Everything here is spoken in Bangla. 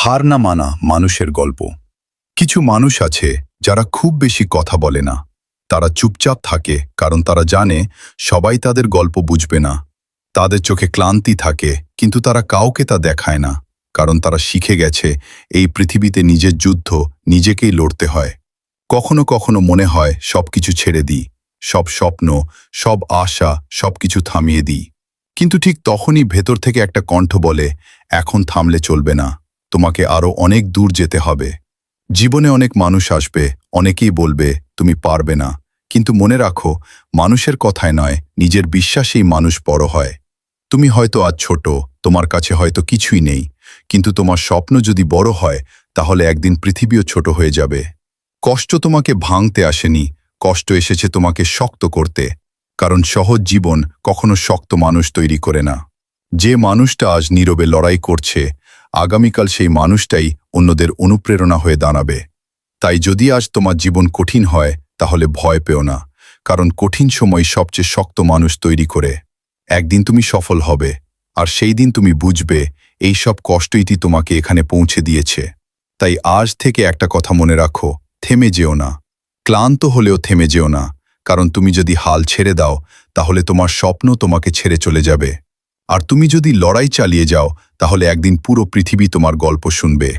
হার না মানা মানুষের গল্প। কিছু মানুষ আছে যারা খুব বেশি কথা বলে না। তারা চুপচাপ থাকে কারণ তারা জানে সবাই তাদের গল্প বুঝবে না। তাদের চোখে ক্লান্তি থাকে কিন্তু তারা কাউকে তা দেখায় না, কারণ তারা শিখে গেছে এই পৃথিবীতে নিজের যুদ্ধ নিজেকেই লড়তে হয়। কখনো কখনো মনে হয় সবকিছু ছেড়ে দিই, সব স্বপ্ন, সব আশা, সবকিছু থামিয়ে দিই। কিন্তু ঠিক তখনই ভেতর থেকে একটা কণ্ঠ বলে, এখন থামলে চলবে না, তোমাকে আরো অনেক দূর যেতে হবে। জীবনে অনেক মানুষ আসবে, অনেকেই বলবে তুমি পারবে না, কিন্তু মনে রাখো, মানুষের কথায় নয়, নিজের বিশ্বাসেই মানুষ বড় হয়। তুমি হয়তো আজ ছোট, তোমার কাছে হয়তো কিছুই নেই, কিন্তু তোমার স্বপ্ন যদি বড় হয়, তাহলে একদিন পৃথিবীও ছোট হয়ে যাবে। কষ্ট তোমাকে ভাঙতে আসেনি, কষ্ট এসেছে তোমাকে শক্ত করতে, কারণ সহজ জীবন কখনো শক্ত মানুষ তৈরি করে না। যে মানুষটা আজ নীরবে লড়াই করছে, আগামীকাল সেই মানুষটাই অন্যদের অনুপ্রেরণা হয়ে দাঁড়াবে। তাই যদি আজ তোমার জীবন কঠিন হয়, তাহলে ভয় পেও না, কারণ কঠিন সময় সবচেয়ে শক্ত মানুষ তৈরি করে। একদিন তুমি সফল হবে, আর সেই দিন তুমি বুঝবে এই সব কষ্টই তোমাকে এখানে পৌঁছে দিয়েছে। তাই আজ থেকে একটা কথা মনে রাখো, থেমে যেও না। ক্লান্ত হলেও থেমে যেও না, কারণ তুমি যদি হাল ছেড়ে দাও, তাহলে তোমার স্বপ্ন তোমাকে ছেড়ে চলে যাবে। আর তুমি যদি লড়াই চালিয়ে যাও, তাহলে একদিন পুরো পৃথিবী তোমার গল্প শুনবে।